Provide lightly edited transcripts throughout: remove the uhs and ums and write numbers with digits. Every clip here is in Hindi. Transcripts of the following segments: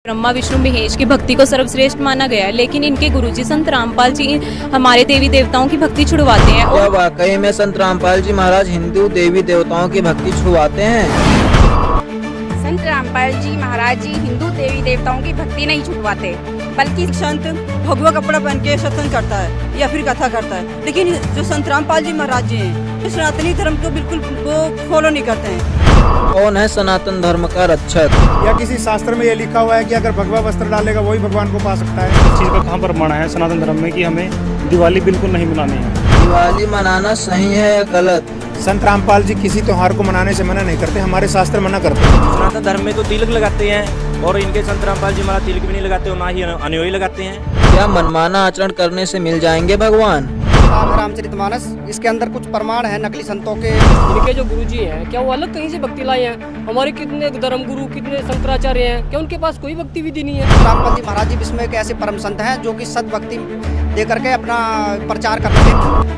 ब्रह्मा विष्णु महेश की भक्ति को सर्वश्रेष्ठ माना गया है, लेकिन इनके गुरुजी संत रामपाल जी हमारे देवी देवताओं की भक्ति छुड़वाते हैं। क्या वाकई में संत रामपाल जी महाराज हिंदू देवी देवताओं की भक्ति छुड़वाते हैं? संत रामपाल जी महाराज जी हिंदू देवी देवताओं की भक्ति नहीं छुड़वाते, बल्कि संत भगवा कपड़ा पहन के सत्संग करता है या फिर कथा करता है, लेकिन जो संत रामपाल जी महाराज जी हैं, जो सनातनी धर्म को बिल्कुल वो फॉलो नहीं करते हैं। कौन है सनातन धर्म का रक्षक? या किसी शास्त्र में ये लिखा हुआ है कि अगर भगवा वस्त्र डालेगा वही भगवान को पा सकता है? इस चीज़ का कहाँ पर माना है सनातन धर्म में कि हमें दिवाली बिल्कुल नहीं मनानी है? दिवाली मनाना सही है या गलत? संत रामपाल जी किसी त्योहार को मनाने से मना नहीं करते, हमारे शास्त्र मना करते हैं। सनातन धर्म में तो तिलक लगाते हैं और इनके संत रामपाल जी महाराज तिलक भी नहीं लगाते और ना ही अनुयायी लगाते हैं। क्या मनमाना आचरण करने से मिल जाएंगे भगवान? रामचरितमानस, इसके अंदर कुछ प्रमाण है नकली संतों के। इनके जो गुरुजी हैं क्या वो अलग कहीं से भक्ति लाए हैं? हमारे कितने धर्म गुरु कितने शंकराचार्य हैं, क्या उनके पास कोई भक्ति विधि नहीं है? रामपाल जी महाराज जी विश्व में एक ऐसे परम संत हैं जो कि सद भक्ति दे करके अपना प्रचार करते हैं।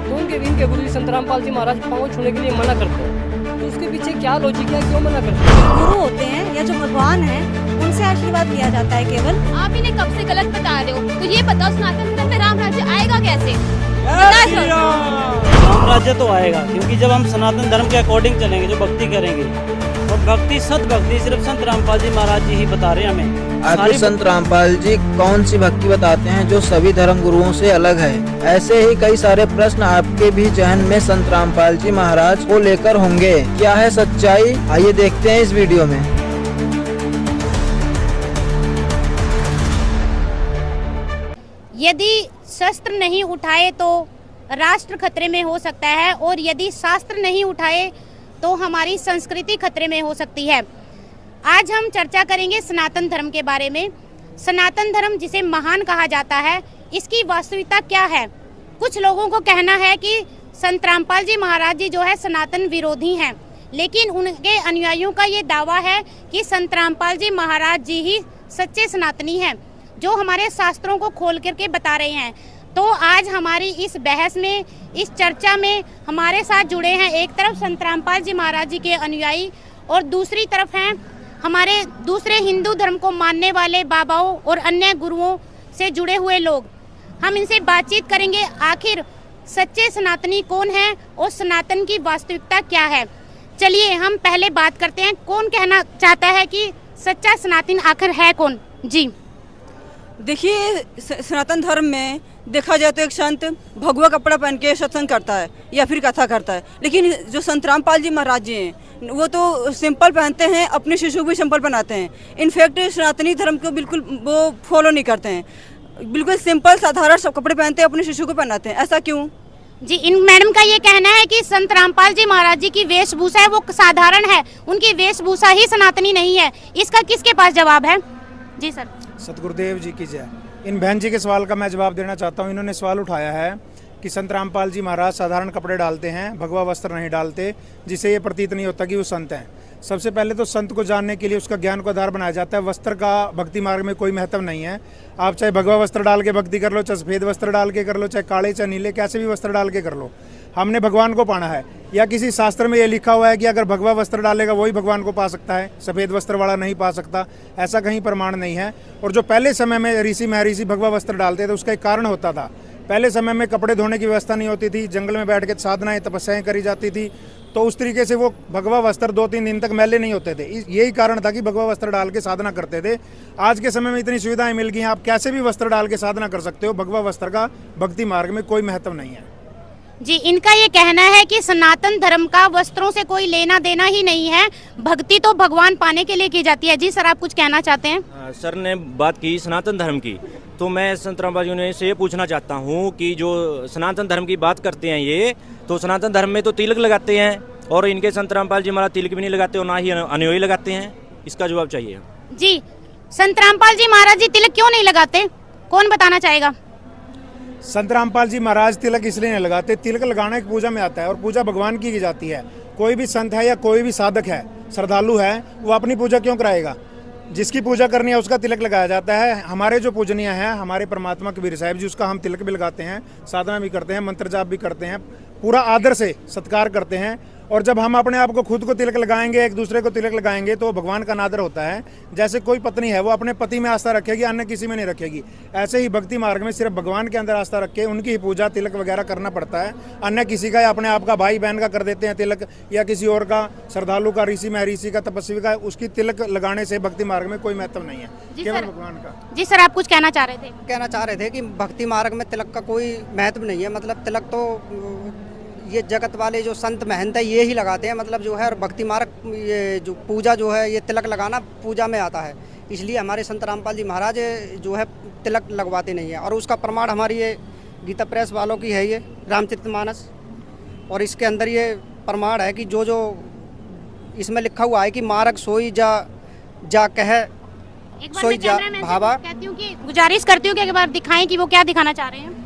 तो इनके गुरु संत रामपाल जी महाराज पाँव छूने के लिए मना करते हैं, तो उसके पीछे क्या लॉजिक है, क्यों मना करते हैं? गुरु होते हैं या जो भगवान है उनसे आशीर्वाद लिया जाता है केवल। आप इन्हें कब से गलत बता रहे हो, तो ये बताओ सनातन धर्म में राम राज्य आएगा कैसे? राम राज्य तो आएगा, क्योंकि जब हम सनातन धर्म के अकॉर्डिंग चलेंगे, जो भक्ति करेंगे, और भक्ति सत भक्ति सिर्फ संत रामपाल जी महाराज जी ही बता रहे हैं हमें। आखिर संत रामपाल जी कौन सी भक्ति बताते हैं जो सभी धर्म गुरुओं से अलग है? ऐसे ही कई सारे प्रश्न आपके भी जहन में संत रामपाल जी महाराज को लेकर होंगे। क्या है सच्चाई? आइए देखते हैं इस वीडियो में। यदि शस्त्र नहीं उठाए तो राष्ट्र खतरे में हो सकता है, और यदि शास्त्र नहीं उठाए तो हमारी संस्कृति खतरे में हो सकती है। आज हम चर्चा करेंगे सनातन धर्म के बारे में। सनातन धर्म जिसे महान कहा जाता है, इसकी वास्तविकता क्या है? कुछ लोगों को कहना है कि संत रामपाल जी महाराज जी जो है सनातन विरोधी हैं, लेकिन उनके अनुयायियों का ये दावा है कि संत रामपाल जी महाराज जी ही सच्चे सनातनी हैं, जो हमारे शास्त्रों को खोल करके बता रहे हैं। तो आज हमारी इस बहस में, इस चर्चा में हमारे साथ जुड़े हैं एक तरफ संत रामपाल जी महाराज जी के अनुयायी और दूसरी तरफ हैं हमारे दूसरे हिंदू धर्म को मानने वाले बाबाओं और अन्य गुरुओं से जुड़े हुए लोग। हम इनसे बातचीत करेंगे आखिर सच्चे सनातनी कौन है और सनातन की वास्तविकता क्या है। चलिए हम पहले बात करते हैं, कौन कहना चाहता है कि सच्चा सनातन आखिर है कौन? जी देखिए, सनातन धर्म में देखा जाए तो एक संत भगवा कपड़ा पहन के सत्संग करता है या फिर कथा करता है, लेकिन जो संत रामपाल जी महाराज जी हैं वो तो सिंपल पहनते हैं, अपने शिशु भी सिंपल पहनाते हैं। इनफैक्ट सनातनी धर्म को बिल्कुल वो फॉलो नहीं करते हैं, बिल्कुल सिंपल साधारण सब कपड़े पहनते हैं, अपने शिशु को पहनाते हैं। ऐसा क्यों? जी, इन मैडम का ये कहना है कि संत रामपाल जी महाराज जी की वेशभूषा है वो साधारण है, उनकी वेशभूषा ही सनातनी नहीं है। इसका किसके पास जवाब है? जी सर। सतगुरुदेव जी की जय। इन बहन जी के सवाल का मैं जवाब देना चाहता हूँ। इन्होंने सवाल उठाया है कि संत रामपाल जी महाराज साधारण कपड़े डालते हैं, भगवा वस्त्र नहीं डालते, जिससे ये प्रतीत नहीं होता कि वो संत हैं। सबसे पहले तो संत को जानने के लिए उसका ज्ञान को आधार बनाया जाता है। वस्त्र का भक्ति मार्ग में कोई महत्व नहीं है। आप चाहे भगवा वस्त्र डाल के भक्ति कर लो, चाहे सफ़ेद वस्त्र डाल के कर लो, चाहे काले चाहे नीले, कैसे भी वस्त्र डाल के कर लो, हमने भगवान को पाना है। या किसी शास्त्र में ये लिखा हुआ है कि अगर भगवा वस्त्र डालेगा वही भगवान को पा सकता है, सफ़ेद वस्त्र वाला नहीं पा सकता, ऐसा कहीं प्रमाण नहीं है। और जो पहले समय में ऋषि महर्षि भगवा वस्त्र डालते थे उसका एक कारण होता था। पहले समय में कपड़े धोने की व्यवस्था नहीं होती थी, जंगल में बैठ के साधनाएं तपस्याएं करी जाती थी, तो उस तरीके से वो भगवा वस्त्र 2-3 दिन तक मैले नहीं होते थे। यही कारण था कि भगवा वस्त्र डाल के साधना करते थे। आज के समय में इतनी सुविधाएं मिल गई हैं, आप कैसे भी वस्त्र डाल के साधना कर सकते हो। भगवा वस्त्र का भक्ति मार्ग में कोई महत्व नहीं है। जी, इनका ये कहना है कि सनातन धर्म का वस्त्रों से कोई लेना देना ही नहीं है, भक्ति तो भगवान पाने के लिए की जाती है। जी सर, आप कुछ कहना चाहते हैं? सर ने बात की सनातन धर्म की, तो मैं संत रामपाल जी से ये पूछना चाहता हूँ कि जो सनातन धर्म की बात करते हैं ये, तो सनातन धर्म में तो तिलक लगाते हैं और इनके संत रामपाल जी महाराज तिलक भी नहीं लगाते और ना ही अनुयायी लगाते हैं। इसका जवाब चाहिए। जी, संत रामपाल जी महाराज जी तिलक क्यों नहीं लगाते, कौन बताना चाहेगा? संत रामपाल जी महाराज तिलक इसलिए नहीं लगाते, तिलक लगाना एक पूजा में आता है और पूजा भगवान की जाती है। कोई भी संत है या कोई भी साधक है, श्रद्धालु है, वो अपनी पूजा क्यों कराएगा? जिसकी पूजा करनी है उसका तिलक लगाया जाता है। हमारे जो पूजनीय हैं, हमारे परमात्मा कबीर साहिब जी, उसका हम तिलक भी लगाते हैं, साधना भी करते हैं, मंत्र जाप भी करते हैं, पूरा आदर से सत्कार करते हैं। और जब हम अपने आप को खुद को तिलक लगाएंगे, एक दूसरे को तिलक लगाएंगे, तो भगवान का अनादर होता है। जैसे कोई पत्नी है वो अपने पति में आस्था रखेगी, अन्य किसी में नहीं रखेगी, ऐसे ही भक्ति मार्ग में सिर्फ भगवान के अंदर आस्था रख के उनकी ही पूजा तिलक वगैरह करना पड़ता है। अन्य किसी का या अपने आप का भाई बहन का कर देते हैं तिलक, या किसी और का, श्रद्धालु का, ऋषि महर्षि का, तपस्वी का, उसकी तिलक लगाने से भक्ति मार्ग में कोई महत्व नहीं है, केवल भगवान का। जी सर, आप कुछ कहना चाह रहे थे? कहना चाह रहे थे कि भक्ति मार्ग में तिलक का कोई महत्व नहीं है। मतलब तिलक तो ये जगत वाले जो संत महंत है ये ही लगाते हैं, मतलब जो है, और भक्ति मार्ग ये जो पूजा जो है ये तिलक लगाना पूजा में आता है, इसलिए हमारे संत रामपाल जी महाराज जो है तिलक लगवाते नहीं है। और उसका प्रमाण हमारी ये गीता प्रेस वालों की है, ये रामचरितमानस, और इसके अंदर ये प्रमाण है कि जो जो इसमें लिखा हुआ है कि मार्ग सोई जा कह सोई जा भावा। कहती हूँ कि गुजारिश करती हूँ कि एक बार दिखाएं कि वो क्या दिखाना चाह रहे हैं।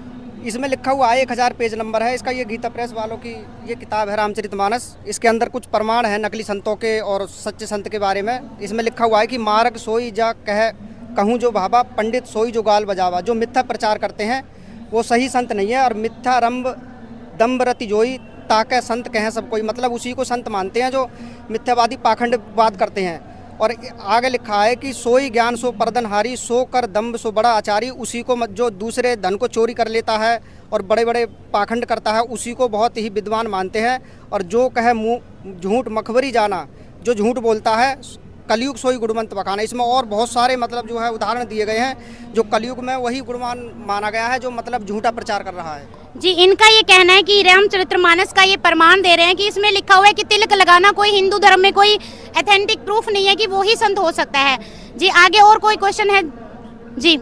इसमें लिखा हुआ है, 1000 पेज नंबर है इसका, ये गीता प्रेस वालों की ये किताब है रामचरितमानस। इसके अंदर कुछ प्रमाण है नकली संतों के और सच्चे संत के बारे में। इसमें लिखा हुआ है कि मार्ग सोई जा कहूँ जो भावा, पंडित सोई जो गाल बजावा। जो मिथ्या प्रचार करते हैं वो सही संत नहीं है, और मिथ्या रंभ दम्भ रति जोई ताके संत कहें सब कोई। मतलब उसी को संत मानते हैं जो मिथ्यावादी पाखंडवाद करते हैं। और आगे लिखा है कि सोई ज्ञान सो परदनहारी, सो कर दम्भ सो बड़ा आचारी। उसी को जो दूसरे धन को चोरी कर लेता है और बड़े बड़े पाखंड करता है, उसी को बहुत ही विद्वान मानते हैं। और जो कहे मुँह झूठ मखबरी जाना, जो झूठ बोलता है, कलयुग सोई गुणवंत बखाना। इसमें और बहुत सारे मतलब जो है उदाहरण दिए गए हैं, जो कलयुग में वही गुणवान माना गया है जो मतलब झूठा प्रचार कर रहा है। जी, इनका ये कहना है कि रामचरितमानस का ये प्रमाण दे रहे हैं कि इसमें लिखा हुआ है कि तिलक लगाना कोई हिंदू धर्म में कोई ऑथेंटिक प्रूफ नहीं है कि वो ही संत हो सकता है। जी, आगे और कोई क्वेश्चन है? जी,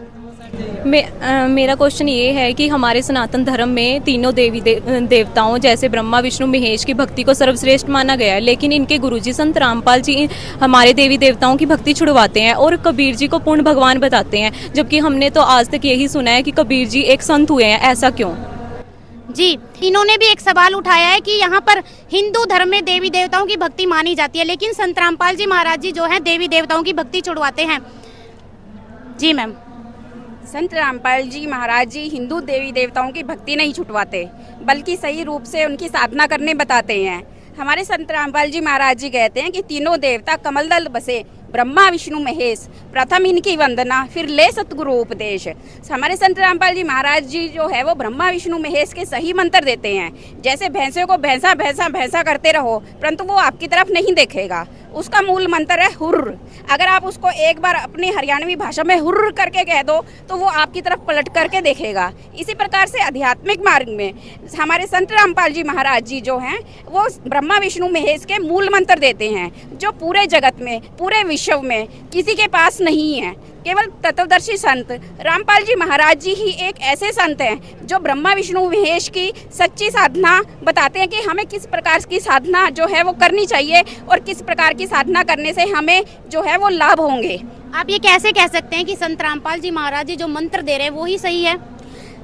मेरा क्वेश्चन ये है कि हमारे सनातन धर्म में तीनों देवी देवताओं जैसे ब्रह्मा विष्णु महेश की भक्ति को सर्वश्रेष्ठ माना गया है, लेकिन इनके गुरुजी संत रामपाल जी हमारे देवी देवताओं की भक्ति छुड़वाते हैं और कबीर जी को पूर्ण भगवान बताते हैं, जबकि हमने तो आज तक यही सुना है कि कबीर जी एक संत हुए हैं। ऐसा क्यों? जी, इन्होंने भी एक सवाल उठाया है कि यहाँ पर हिंदू धर्म में देवी देवताओं की भक्ति मानी जाती है, लेकिन संत रामपाल जी महाराज जी जो है देवी देवताओं की भक्ति छुड़वाते हैं। जी मैम। संत रामपाल जी महाराज जी हिंदू देवी देवताओं की भक्ति नहीं छुटवाते, बल्कि सही रूप से उनकी साधना करने बताते हैं। हमारे संत रामपाल जी महाराज जी कहते हैं कि तीनों देवता कमल दल बसे, ब्रह्मा विष्णु महेश, प्रथम इनकी वंदना फिर ले सतगुरु उपदेश। हमारे संत रामपाल जी महाराज जी जो है वो ब्रह्मा विष्णु महेश के सही मंत्र देते हैं। जैसे भैंसे को भैंसा भैंसा भैंसा करते रहो, परंतु वो आपकी तरफ नहीं देखेगा। उसका मूल मंत्र है हुर्र। अगर आप उसको एक बार अपनी हरियाणवी भाषा में हुर्र करके कह दो तो वो आपकी तरफ पलट करके देखेगा। इसी प्रकार से आध्यात्मिक मार्ग में हमारे संत रामपाल जी महाराज जी जो हैं वो ब्रह्मा विष्णु महेश के मूल मंत्र देते हैं, जो पूरे जगत में पूरे विश्व में किसी के पास नहीं है। केवल तत्वदर्शी संत रामपाल जी महाराज जी ही एक ऐसे संत हैं जो ब्रह्मा विष्णु महेश की सच्ची साधना बताते हैं कि हमें किस प्रकार की साधना जो है वो करनी चाहिए और किस प्रकार की साधना करने से हमें जो है वो लाभ होंगे। आप ये कैसे कह सकते हैं कि संत रामपाल जी महाराज जी जो मंत्र दे रहे हैं वो ही सही है?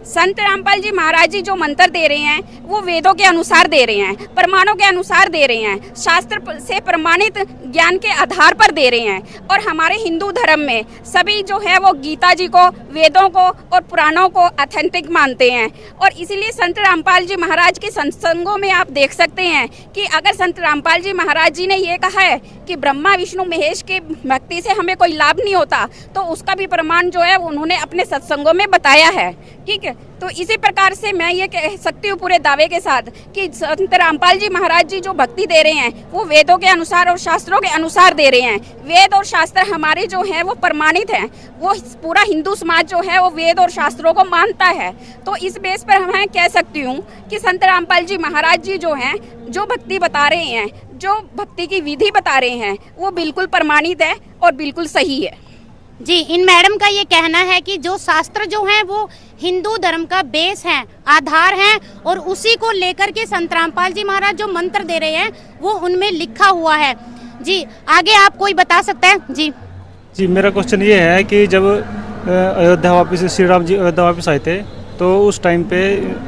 संत रामपाल जी महाराज जी जो मंत्र दे रहे हैं वो वेदों के अनुसार दे रहे हैं, प्रमाणों के अनुसार दे रहे हैं, शास्त्र से प्रमाणित ज्ञान के आधार पर दे रहे हैं। और हमारे हिंदू धर्म में सभी जो है वो गीता जी को, वेदों को और पुराणों को ऑथेंटिक मानते हैं। और इसीलिए संत रामपाल जी महाराज के सत्संगों में आप देख सकते हैं कि अगर संत रामपाल जी महाराज जी ने ये कहा है कि ब्रह्मा विष्णु महेश की भक्ति से हमें कोई लाभ नहीं होता, तो उसका भी प्रमाण जो है उन्होंने अपने सत्संगों में बताया है। ठीक है, तो इसी प्रकार से मैं ये कह सकती हूँ पूरे दावे के साथ कि संत रामपाल जी महाराज जी जो भक्ति दे रहे हैं वो वेदों के अनुसार और शास्त्रों के अनुसार दे रहे हैं। वेद और शास्त्र हमारे जो हैं वो प्रमाणित हैं, वो पूरा हिंदू समाज जो है वो वेद और शास्त्रों को मानता है। तो इस बेस पर मैं कह सकती हूँ कि संत रामपाल जी महाराज जी जो हैं जो भक्ति बता रहे हैं, जो भक्ति की विधि बता रहे हैं, वो बिल्कुल प्रमाणित है और बिल्कुल सही है। जी, इन मैडम का ये कहना है कि जो शास्त्र जो हैं वो हिंदू धर्म का बेस है, आधार है, और उसी को लेकर के संत रामपाल जी महाराज जो मंत्र दे रहे हैं वो उनमें लिखा हुआ है। जी, आगे आप कोई बता सकते हैं? जी, मेरा क्वेश्चन ये है कि जब अयोध्या वापस श्री राम जी अयोध्या वापस आए थे तो उस टाइम पे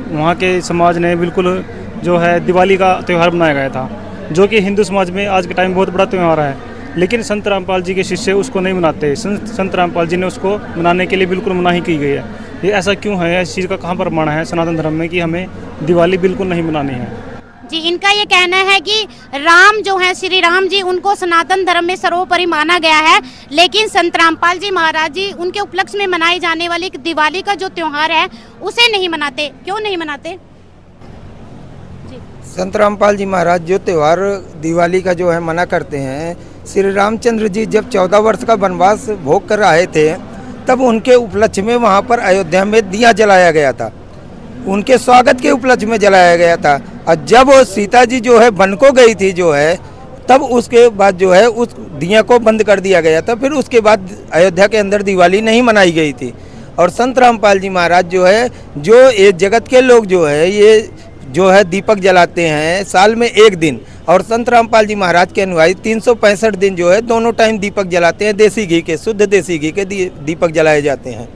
वहाँ के समाज ने बिल्कुल जो है दिवाली का त्यौहार मनाया गया था, जो कि हिंदू समाज में आज के टाइम बहुत बड़ा त्यौहार है। लेकिन संत रामपाल जी के शिष्य उसको नहीं मनाते। संत रामपाल जी ने उसको मनाने के लिए बिल्कुल मनाही की गई है। ये ऐसा क्यों है? इस चीज़ का कहाँ पर प्रमाण है सनातन धर्म में कि हमें दिवाली बिल्कुल नहीं मनानी है? जी, इनका ये कहना है कि राम जो है, श्री राम जी, उनको सनातन धर्म में सर्वोपरि माना गया है, लेकिन संत रामपाल जी महाराज जी उनके उपलक्ष्य में मनाई जाने वाली दिवाली का जो त्योहार है उसे नहीं मनाते। क्यों नहीं मनाते? संत रामपाल जी महाराज जो त्यौहार दिवाली का जो है मना करते हैं, श्री रामचंद्र जी जब 14 वर्ष का वनवास भोग कर आए थे तब उनके उपलक्ष्य में वहाँ पर अयोध्या में दिया जलाया गया था, उनके स्वागत के उपलक्ष्य में जलाया गया था। और जब वो सीता जी जो है वन को गई थी जो है, तब उसके बाद जो है उस दिया को बंद कर दिया गया था। फिर उसके बाद अयोध्या के अंदर दिवाली नहीं मनाई गई थी। और संत रामपाल जी महाराज जो है, जो ये जगत के लोग जो है ये जो है दीपक जलाते हैं साल में एक दिन, और संत रामपाल जी महाराज के अनुयायी 365 दिन जो है दोनों टाइम दीपक जलाते हैं। देसी घी के, शुद्ध देसी घी के दीपक जलाए जाते हैं।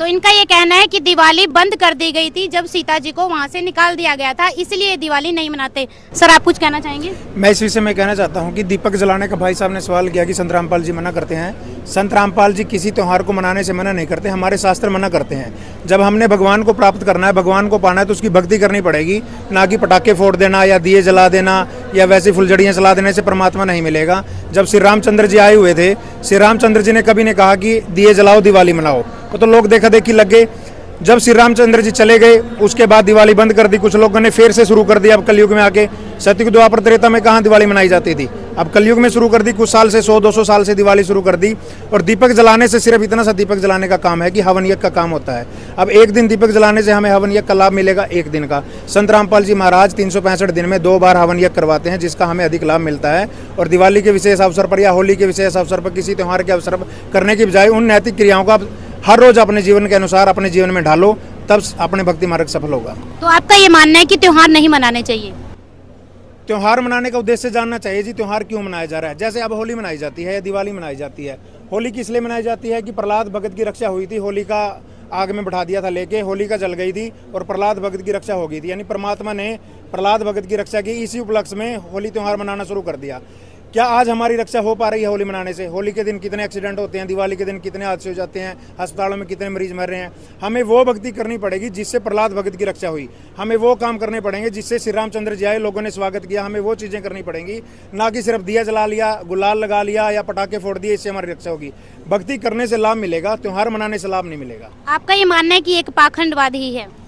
तो इनका ये कहना है कि दिवाली बंद कर दी गई थी जब सीता जी को वहाँ से निकाल दिया गया था, इसलिए दिवाली नहीं मनाते। सर, आप कुछ कहना चाहेंगे? मैं इस विषय में कहना चाहता हूं कि दीपक जलाने का भाई साहब ने सवाल किया कि संत रामपाल जी मना करते हैं। संत रामपाल जी किसी त्यौहार को मनाने से मना नहीं करते, हमारे शास्त्र मना करते हैं। जब हमने भगवान को प्राप्त करना है, भगवान को पाना है, तो उसकी भक्ति करनी पड़ेगी, ना कि पटाखे फोड़ देना या दिए जला देना या वैसी फुलझड़ियाँ जला देने से परमात्मा नहीं मिलेगा। जब श्री रामचंद्र जी आए हुए थे, श्री रामचंद्र जी ने कभी नहीं कहा कि दिए जलाओ दिवाली मनाओ, तो लोग देखा देखी लग गए। जब श्री रामचंद्र जी चले गए उसके बाद दिवाली बंद कर दी, कुछ लोगों ने फिर से शुरू कर दिया। अब कलयुग में आके, सतयुग द्वापर त्रेता में कहाँ दिवाली मनाई जाती थी, अब कलयुग में शुरू कर दी। कुछ साल से 100-200 साल से दिवाली शुरू कर दी। और दीपक जलाने से सिर्फ इतना सा दीपक जलाने का काम है कि हवन यज्ञ का काम होता है। अब एक दिन दीपक जलाने से हमें हवन यज्ञ का लाभ मिलेगा, एक दिन का। संत रामपाल जी महाराज 365 दिन में 2 बार हवन यज्ञ करवाते हैं, जिसका हमें अधिक लाभ मिलता है। और दिवाली के विशेष अवसर पर या होली के विशेष अवसर पर, किसी त्यौहार के अवसर पर करने की बजाय उन नैतिक क्रियाओं का हर रोज अपने जीवन के अनुसार अपने जीवन में ढालो, तब अपने भक्ति मार्ग सफल होगा। तो आपका ये मानना है कि त्योहार नहीं मनाने चाहिए? त्योहार मनाने का उद्देश्य जानना चाहिए जी, त्योहार क्यों मनाया जा रहा है। जैसे अब होली मनाई जाती है या दिवाली मनाई जाती है। होली किस लिए मनाई जाती है कि प्रहलाद भगत की रक्षा हुई थी, होली का आग में बैठा दिया था लेके, होली का जल गई थी और प्रहलाद भगत की रक्षा हो गई थी। यानी परमात्मा ने प्रहलाद भगत की रक्षा की, इसी उपलक्ष्य में होली त्योहार मनाना शुरू कर दिया। क्या आज हमारी रक्षा हो पा रही है होली मनाने से? होली के दिन कितने एक्सीडेंट होते हैं, दिवाली के दिन कितने हादसे हो जाते हैं, अस्पतालों में कितने मरीज मर रहे हैं। हमें वो भक्ति करनी पड़ेगी जिससे प्रहलाद भगत की रक्षा हुई। हमें वो काम करने पड़ेंगे जिससे श्री रामचंद्र जी आए, लोगों ने स्वागत किया। हमें वो चीज़ें करनी पड़ेंगी, ना कि सिर्फ दिया जला लिया, गुलाल लगा लिया या पटाखे फोड़ दिए, इससे हमारी रक्षा होगी। भक्ति करने से लाभ मिलेगा, त्योहार मनाने से लाभ नहीं मिलेगा। आपका ये मानना है कि एक पाखंडवाद ही है?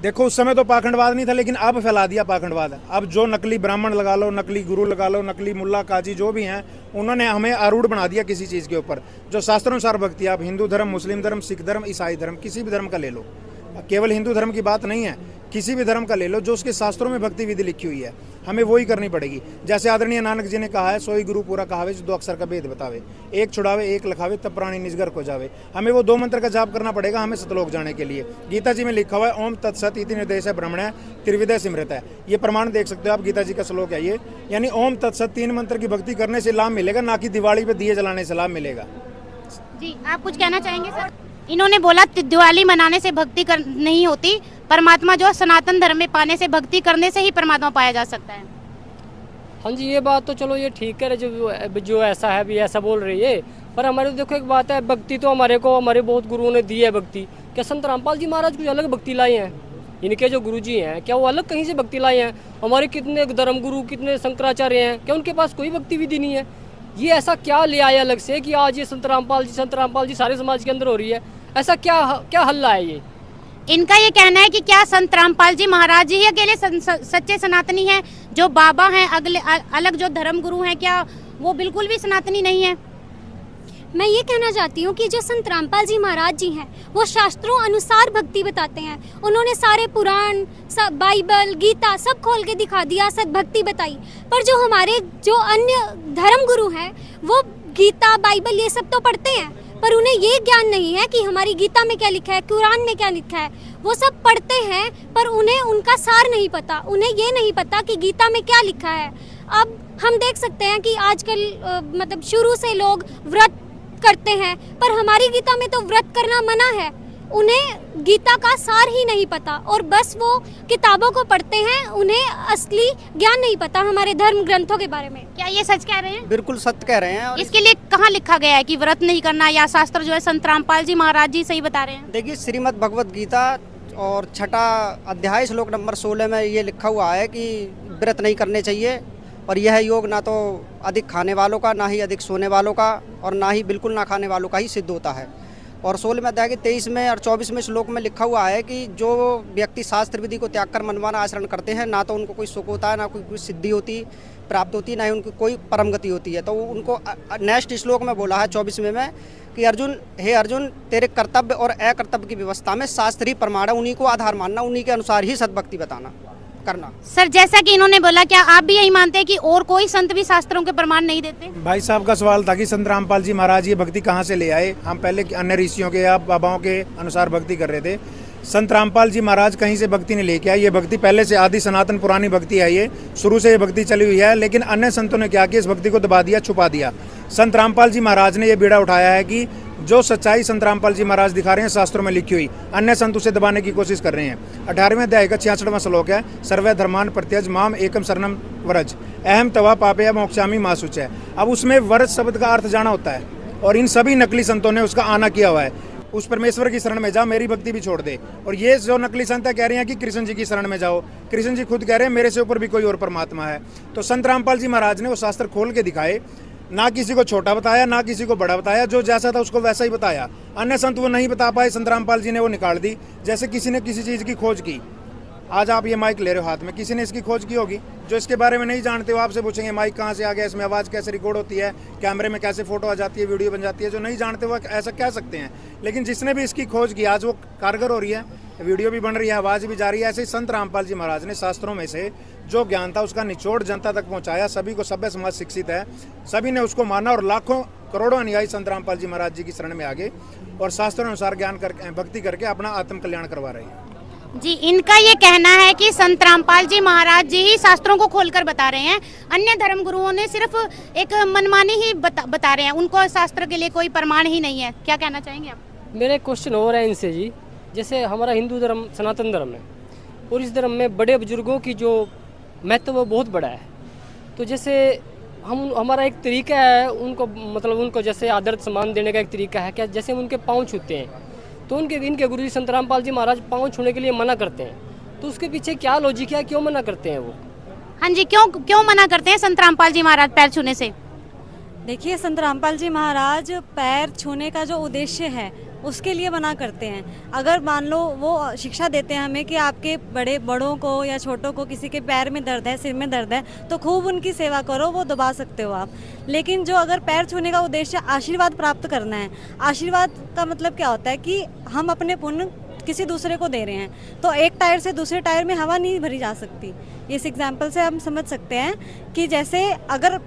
देखो, उस समय तो पाखंडवाद नहीं था, लेकिन अब फैला दिया पाखंडवाद। अब जो नकली ब्राह्मण लगा लो, नकली गुरु लगा लो, नकली मुल्ला काजी जो भी हैं, उन्होंने हमें आरूढ़ बना दिया किसी चीज़ के ऊपर। जो शास्त्रानुसार भक्ति, आप हिंदू धर्म, मुस्लिम धर्म, सिख धर्म, ईसाई धर्म, किसी भी धर्म का ले लो, केवल हिंदू धर्म की बात नहीं है, किसी भी धर्म का ले लो, जो उसके शास्त्रों में भक्ति विधि लिखी हुई है, हमें वही करनी पड़ेगी। जैसे आदरणीय नानक जी ने कहा है, सोई गुरु पूरा कहावे जो 2 अक्षर का भेद बतावे, एक छुड़ावे एक लखावे तब प्राणी निजगर को जावे। हमें वो 2 मंत्र का जाप करना पड़ेगा हमें सतलोक जाने के लिए। गीता जी में लिखा हुआ है, ओम तत्सत इति निर्देश है ब्रह्मण त्रिविधय सिमृत है। ये प्रमाण देख सकते हो आप, गीता जी का श्लोक है ये। यानी ओम तत्सत 3 मंत्र की भक्ति करने से लाभ मिलेगा, ना कि दिवाली पे दिए जलाने से लाभ मिलेगा। जी, आप कुछ कहना चाहेंगे सर? इन्होंने बोला दिवाली मनाने से भक्ति नहीं होती, परमात्मा जो सनातन धर्म में पाने से, भक्ति करने से ही परमात्मा पाया जा सकता है। हाँ जी, ये बात तो चलो ये ठीक है, जो ऐसा है भी ऐसा बोल रही है। पर हमारे तो देखो एक बात है, भक्ति तो हमारे बहुत गुरुओं ने दी है भक्ति। क्या संत रामपाल जी महाराज कुछ अलग भक्ति लाए हैं? इनके जो गुरु जी हैं, क्या वो अलग कहीं से भक्ति लाए हैं? हमारे कितने धर्म गुरु, कितने शंकराचार्य हैं, क्या उनके पास कोई भक्ति विधि नहीं है? ये ऐसा क्या ले आया अलग से कि आज ये संत रामपाल जी सारे समाज के अंदर हो रही है? ऐसा क्या हल्ला है ये? इनका ये कहना है कि क्या संत रामपाल जी महाराज जी ही अकेले सच्चे सनातनी हैं? जो बाबा हैं, अलग जो धर्म गुरु हैं, क्या वो बिल्कुल भी सनातनी नहीं है? मैं ये कहना चाहती हूँ कि जो संत रामपाल जी महाराज जी हैं, वो शास्त्रों अनुसार भक्ति बताते हैं। उन्होंने सारे पुराण, सब बाइबल, गीता सब खोल के दिखा दिया, सद्भक्ति बताई। पर जो हमारे जो अन्य धर्म गुरु हैं, वो गीता, बाइबल ये सब तो पढ़ते हैं, पर उन्हें ये ज्ञान नहीं है कि हमारी गीता में क्या लिखा है, कुरान में क्या लिखा है। वो सब पढ़ते हैं पर उन्हें उनका सार नहीं पता, उन्हें ये नहीं पता कि गीता में क्या लिखा है। अब हम देख सकते हैं कि आजकल मतलब शुरू से लोग व्रत करते हैं, पर हमारी गीता में तो व्रत करना मना है। उन्हें गीता का सार ही नहीं पता और बस वो किताबों को पढ़ते हैं, उन्हें असली ज्ञान नहीं पता हमारे धर्म ग्रंथों के बारे में। क्या ये सच कह रहे हैं? बिल्कुल सत्य कह रहे हैं। और इसके लिए कहाँ लिखा गया है कि व्रत नहीं करना, या शास्त्र जो है संत रामपाल जी महाराज जी सही बता रहे हैं? देखिए, श्रीमद् भगवत गीता और छठा अध्याय श्लोक नंबर 16 में ये लिखा हुआ है कि व्रत नहीं करने चाहिए और यह योग ना तो अधिक खाने वालों का, ना ही अधिक सोने वालों का और ना ही बिल्कुल ना खाने वालों का ही सिद्ध होता है। और 16वें अध्याय के 23वें और 24वें श्लोक में लिखा हुआ है कि जो व्यक्ति शास्त्र विधि को त्याग कर मनमाना आचरण करते हैं, ना तो उनको कोई सुख होता है, ना कोई सिद्धि होती प्राप्त होती, ना ही उनकी कोई परम गति होती है। तो उनको नेक्स्ट श्लोक में बोला है 24वें में कि अर्जुन, हे अर्जुन, तेरे कर्तव्य और अकर्तव्य की व्यवस्था में शास्त्र ही प्रमाण है, उन्हीं को आधार मानना, उन्हीं के अनुसार ही सद्भक्ति बताना करना। सर, जैसा कि इन्होंने बोला, क्या आप भी यही मानते हैं कि और कोई संत भी शास्त्रों के प्रमाण नहीं देते? भाई साहब का सवाल था कि संत रामपाल जी महाराज ये भक्ति कहाँ से ले आए। हम पहले अन्य ऋषियों के या बाबाओं के अनुसार भक्ति कर रहे थे। संत रामपाल जी महाराज कहीं से भक्ति नहीं लेके आए। ये भक्ति पहले से आदि सनातन पुरानी भक्ति है, ये शुरू से ये भक्ति चली हुई है। लेकिन अन्य संतों ने क्या किया, इस भक्ति को दबा दिया, छुपा दिया। संत रामपाल जी महाराज ने ये बीड़ा उठाया है कि जो सच्चाई संत रामपाल जी महाराज दिखा रहे हैं शास्त्रों में लिखी हुई, अन्य संत उसे दबाने की कोशिश कर रहे हैं। 18वें अध्याय का 66वां श्लोक है, सर्वे धर्मान प्रत्यज माम एकम शरणम व्रज अहम तवा पापया मोक्षामी मा शुचय। अब उसमें व्रज शब्द का अर्थ जाना होता है और इन सभी नकली संतों ने उसका आना किया हुआ है। उस परमेश्वर की शरण में जा, मेरी भक्ति भी छोड़ दे। और ये जो नकली संत है कह रहे हैं कि कृष्ण जी की शरण में जाओ। कृष्ण जी खुद कह रहे हैं मेरे से ऊपर भी कोई और परमात्मा है। तो संत रामपाल जी महाराज ने वो शास्त्र खोल के दिखाए, ना किसी को छोटा बताया, ना किसी को बड़ा बताया, जो जैसा था उसको वैसा ही बताया। अन्य संत वो नहीं बता पाए, संत रामपाल जी ने वो निकाल दी। जैसे किसी ने किसी चीज़ की खोज की, आज आप ये माइक ले रहे हो हाथ में, किसी ने इसकी खोज की होगी, जो इसके बारे में नहीं जानते हो आपसे पूछेंगे माइक कहाँ से आ गया, इसमें आवाज़ कैसे रिकॉर्ड होती है, कैमरे में कैसे फोटो आ जाती है, वीडियो बन जाती है। जो नहीं जानते वो ऐसा कह सकते हैं। लेकिन जिसने भी इसकी खोज की आज वो कारगर हो रही है, वीडियो भी बन रही है, आवाज़ भी जा रही है। ऐसे ही संत रामपाल जी महाराज ने शास्त्रों में से जो ज्ञान था उसका निचोड़ जनता तक पहुँचाया। सभी को, सभ्य समाज शिक्षित है, सभी ने उसको माना और लाखों करोड़ों अनुयायी संत रामपाल जी महाराज जी की शरण में आगे और शास्त्रों अनुसार ज्ञान करके भक्ति करके अपना आत्म कल्याण करवा रहे हैं। जी, इनका ये कहना है कि संत रामपाल जी महाराज जी ही शास्त्रों को खोलकर बता रहे हैं, अन्य धर्म गुरुओं ने सिर्फ एक मनमानी ही बता रहे हैं, उनको शास्त्र के लिए कोई प्रमाण ही नहीं है। क्या कहना चाहेंगे आप? मेरा एक क्वेश्चन हो रहा है इनसे जी, जैसे हमारा हिंदू धर्म सनातन धर्म है और इस धर्म में बड़े बुजुर्गों की जो महत्व वो बहुत बड़ा है। तो जैसे हमारा एक तरीका है उनको, मतलब उनको जैसे आदर सम्मान देने का एक तरीका है, क्या जैसे हम उनके पाँव छूते हैं तो इनके गुरुजी संत रामपाल जी महाराज पाँव छूने के लिए मना करते हैं, तो उसके पीछे क्या लॉजिक है, क्यों मना करते हैं वो? हाँ जी, क्यों मना करते हैं संत रामपाल जी महाराज पैर छूने से? देखिए, संत रामपाल जी महाराज पैर छूने का जो उद्देश्य है उसके लिए मना करते हैं। अगर मान लो वो शिक्षा देते हैं हमें कि आपके बड़ों को या छोटों को किसी के पैर में दर्द है, सिर में दर्द है, तो खूब उनकी सेवा करो, वो दबा सकते हो आप। लेकिन जो अगर पैर छूने का उद्देश्य आशीर्वाद प्राप्त करना है, आशीर्वाद का मतलब क्या होता है कि हम अपने पुण्य किसी दूसरे को दे रहे हैं, तो एक टायर से दूसरे टायर में हवा नहीं भरी जा सकती। इस एग्जाम्पल से हम समझ सकते हैं कि जैसे अगर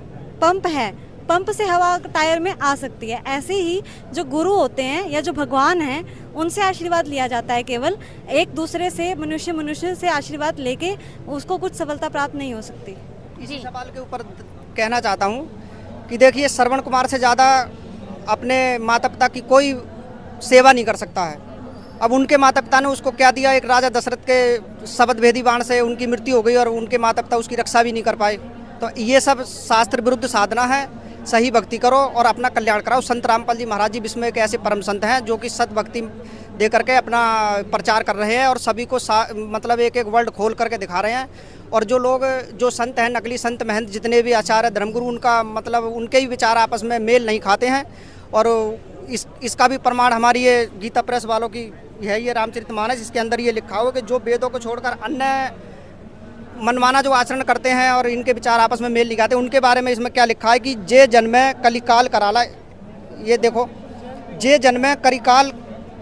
पंप है, पंप से हवा टायर में आ सकती है, ऐसे ही जो गुरु होते हैं या जो भगवान हैं उनसे आशीर्वाद लिया जाता है। केवल एक दूसरे से मनुष्य से आशीर्वाद लेके उसको कुछ सफलता प्राप्त नहीं हो सकती। इसी सवाल के ऊपर कहना चाहता हूँ कि देखिए, श्रवण कुमार से ज़्यादा अपने माता पिता की कोई सेवा नहीं कर सकता है। अब उनके माता पिता ने उसको क्या दिया, एक राजा दशरथ के शब्द भेदी बाण से उनकी मृत्यु हो गई और उनके माता पिता उसकी रक्षा भी नहीं कर पाए। तो ये सब शास्त्र विरुद्ध साधना है। सही भक्ति करो और अपना कल्याण कराओ। संत रामपाल जी महाराज जी विश्व में एक ऐसे परम संत हैं जो कि सत भक्ति दे करके अपना प्रचार कर रहे हैं और सभी को मतलब एक वर्ल्ड खोल करके दिखा रहे हैं। और जो लोग, जो संत हैं, नकली संत महंत जितने भी आचार्य धर्मगुरु, उनका मतलब उनके ही विचार आपस में मेल नहीं खाते हैं। और इसका भी प्रमाण हमारी ये गीता प्रेस वालों की है, ये रामचरितमानस, इसके अंदर ये लिखा हुआ कि जो वेदों को छोड़कर अन्य मनमाना जो आचरण करते हैं और इनके विचार आपस में मेल नहीं खाते, उनके बारे में इसमें क्या लिखा है कि जे जन्मे कलिकाल कराला, ये देखो, जे जन्मे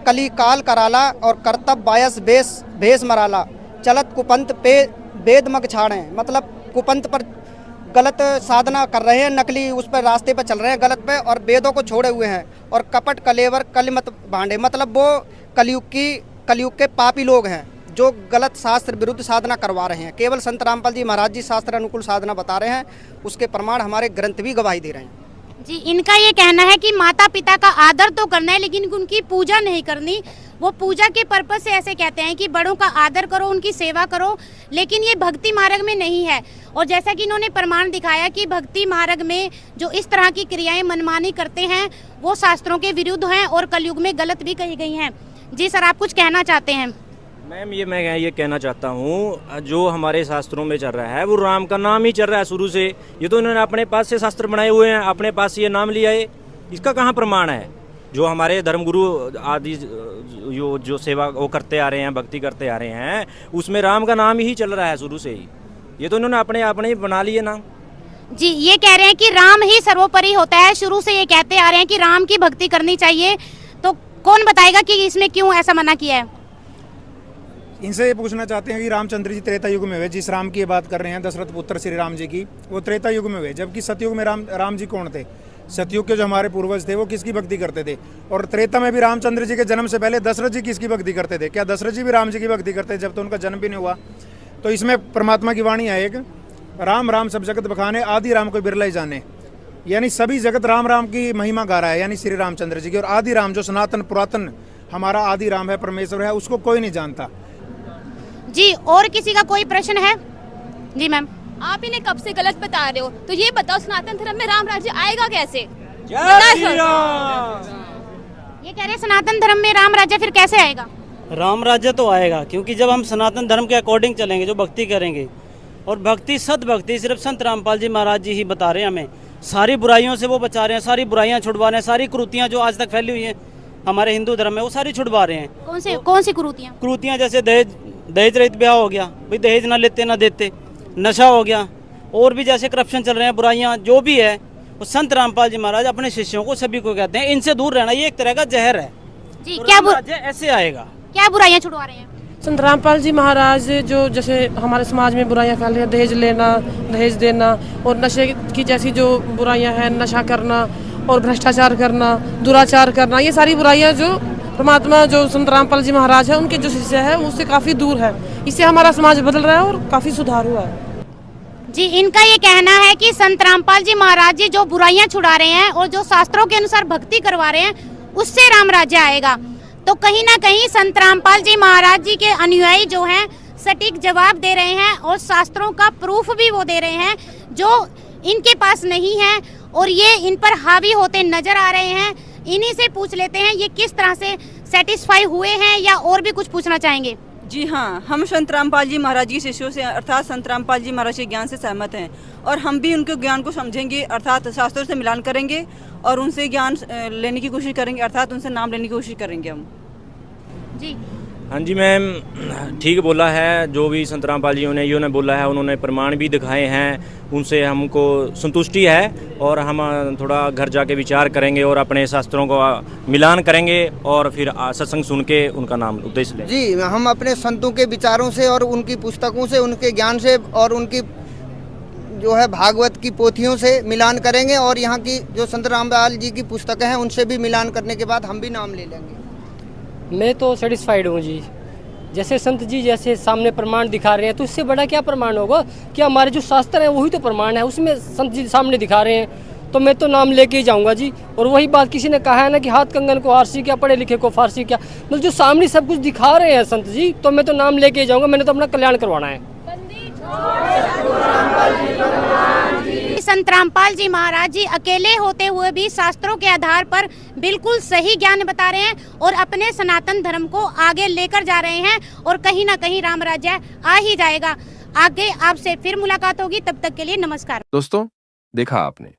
कलिकाल कराला और कर्तव्य बायस भेष मराला, चलत कुपंत पे वेद मग छाड़े। मतलब कुपंत पर गलत साधना कर रहे हैं, नकली उस पर रास्ते पर चल रहे हैं गलत पे, और वेदों को छोड़े हुए हैं, और कपट कलेवर कलिमत भांडे, मतलब वो कलयुग के पापी लोग हैं जो गलत शास्त्र विरुद्ध साधना करवा रहे हैं। केवल संत रामपाल जी महाराज जी शास्त्र अनुकूल साधना बता रहे हैं, उसके प्रमाण हमारे ग्रंथ भी गवाही दे रहे हैं। जी, इनका ये कहना है कि माता पिता का आदर तो करना है लेकिन उनकी पूजा नहीं करनी। वो पूजा के पर्पस से ऐसे कहते हैं कि बड़ों का आदर करो, उनकी सेवा करो, लेकिन ये भक्ति मार्ग में नहीं है। और जैसा कि इन्होंने प्रमाण दिखाया कि भक्ति मार्ग में जो इस तरह की क्रियाएं मनमानी करते हैं वो शास्त्रों के विरुद्ध हैं और कलयुग में गलत भी कही गई हैं। जी सर, आप कुछ कहना चाहते हैं? मैम मैं ये कहना चाहता हूँ, जो हमारे शास्त्रों में चल रहा है वो राम का नाम ही चल रहा है शुरू से। ये तो इन्होंने अपने पास से शास्त्र बनाए हुए हैं, अपने पास से ये नाम लिया है। इसका कहाँ प्रमाण है? जो हमारे धर्मगुरु आदि जो सेवा वो करते आ रहे हैं, भक्ति करते आ रहे हैं, उसमें राम का नाम ही चल रहा है शुरू से ही। ये तो इन्होंने अपने ही बना लिए नाम। जी, ये कह रहे हैं कि राम ही सर्वोपरि होता है, शुरू से ये कहते आ रहे हैं कि राम की भक्ति करनी चाहिए। तो कौन बताएगा कि इसमें क्यों ऐसा मना किया है? इनसे ये पूछना चाहते हैं कि रामचंद्र जी त्रेता युग में हुए। जिस राम की ये बात कर रहे हैं, दशरथ पुत्र श्री राम जी की, वो त्रेता युग में हुए। जबकि सतयुग में राम जी कौन थे? सतयुग के जो हमारे पूर्वज थे वो किसकी भक्ति करते थे? और त्रेता में भी रामचंद्र जी के जन्म से पहले दशरथ जी किसकी भक्ति करते थे? क्या दशरथ जी भी राम जी की भक्ति करते थे जब तो उनका जन्म भी नहीं हुआ? तो इसमें परमात्मा की वाणी है एक, राम राम सब जगत बखाने, आदि राम को बिरला ही जाने। यानी सभी जगत राम राम की महिमा गा रहा है, यानी श्री रामचंद्र जी की। और आदि राम जो सनातन पुरातन हमारा आदि राम है, परमेश्वर है, उसको कोई नहीं जानता। जी, और किसी का कोई प्रश्न है? जी मैम। आप इन्हें कब से गलत बता रहे हो? तो ये बताओ, सनातन धर्म में राम राज्य आएगा कैसे? ये कह रहे हैं सनातन धर्म में राम राज्य फिर कैसे आएगा? राम राज्य तो आएगा, क्योंकि जब हम सनातन धर्म के अकॉर्डिंग चलेंगे, जो भक्ति करेंगे, और भक्ति सद्भक्ति सिर्फ संत रामपाल जी महाराज जी ही बता रहे हैं हमें। सारी बुराइयों से वो बचा रहे हैं, सारी बुराइयां छुड़वा रहे हैं, सारी कुरीतियां जो आज तक फैली हुई हैं हमारे हिंदू धर्म में, वो सारी छुड़वा रहे हैं। कौन सी कुरीतियां? कुरीतियां जैसे दहेज रहित ब्याह हो गया, भाई दहेज ना लेते ना देते, नशा हो गया, और भी जैसे करप्शन चल रहे हैं, बुराइयां जो भी है, वो संत रामपाल जी महाराज अपने शिष्यों को सभी को कहते हैं इनसे दूर रहना, ये एक तरह का जहर है। जी, तो क्या ऐसे आएगा? क्या बुराइयां छुड़वा रहे हैं? संत रामपाल जी महाराज जो जैसे हमारे समाज में बुराइयां फैल रही हैं, दहेज लेना, दहेज देना, और नशे की जैसी जो बुराइयां हैं, नशा करना और भ्रष्टाचार करना, दुराचार करना, ये सारी बुराइयां जो परमात्मा जो संत रामपाल जी महाराज है उनके जो शिष्य है उससे काफ़ी दूर है। इससे हमारा समाज बदल रहा है और काफ़ी सुधार हुआ है। जी, इनका ये कहना है कि संत रामपाल जी महाराज जी जो बुराइयां छुड़ा रहे हैं और जो शास्त्रों के अनुसार भक्ति करवा रहे हैं, उससे राम राज्य आएगा। तो कहीं ना कहीं संत रामपाल जी महाराज जी के अनुयायी जो हैं सटीक जवाब दे रहे हैं और शास्त्रों का प्रूफ भी वो दे रहे हैं जो इनके पास नहीं है, और ये इन पर हावी होते नजर आ रहे हैं। इन्हीं से पूछ लेते हैं ये किस तरह से सेटिस्फाई हुए हैं, या और भी कुछ पूछना चाहेंगे? जी हाँ, हम संत रामपाल जी महाराज जी शिष्यों से अर्थात संत रामपाल जी महाराज के ज्ञान से सहमत हैं, और हम भी उनके ज्ञान को समझेंगे, अर्थात शास्त्रों से मिलान करेंगे और उनसे ज्ञान लेने की कोशिश करेंगे, अर्थात उनसे नाम लेने की कोशिश करेंगे हम। जी हाँ जी मैम, ठीक बोला है। जो भी संत रामपाल जी ने बोला है, उन्होंने प्रमाण भी दिखाए हैं, उनसे हमको संतुष्टि है। और हम थोड़ा घर जाके विचार करेंगे और अपने शास्त्रों को मिलान करेंगे और फिर सत्संग सुन के उनका नाम उपदेश लें। जी, हम अपने संतों के विचारों से और उनकी पुस्तकों से, उनके ज्ञान से और उनकी जो है भागवत की पोथियों से मिलान करेंगे, और यहाँ की जो संत रामपाल जी की पुस्तकें हैं उनसे भी मिलान करने के बाद हम भी नाम ले लेंगे। मैं तो सेटिस्फाइड हूँ जी। जैसे संत जी जैसे सामने प्रमाण दिखा रहे हैं, तो इससे बड़ा क्या प्रमाण होगा कि हमारे जो शास्त्र हैं वही तो प्रमाण है, उसमें संत जी सामने दिखा रहे हैं, तो मैं तो नाम लेके ही जाऊंगा जी। और वही बात किसी ने कहा है ना कि हाथ कंगन को आरसी क्या, पढ़े लिखे को फारसी क्या, मतलब जो सामने सब कुछ दिखा रहे हैं संत जी, तो मैं तो नाम लेके ही जाऊंगा। मैंने तो अपना कल्याण करवाना है। संत रामपाल जी महाराज जी अकेले होते हुए भी शास्त्रों के आधार पर बिल्कुल सही ज्ञान बता रहे हैं और अपने सनातन धर्म को आगे लेकर जा रहे हैं, और कहीं ना कहीं राम राज्य आ ही जाएगा। आगे आपसे फिर मुलाकात होगी, तब तक के लिए नमस्कार। दोस्तों, देखा आपने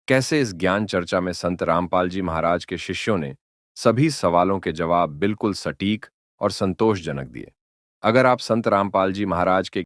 कैसे इस ज्ञान चर्चा में संत रामपाल जी महाराज के शिष्यों ने सभी सवालों के जवाब बिल्कुल सटीक और संतोषजनक दिए। अगर आप संत रामपाल जी महाराज के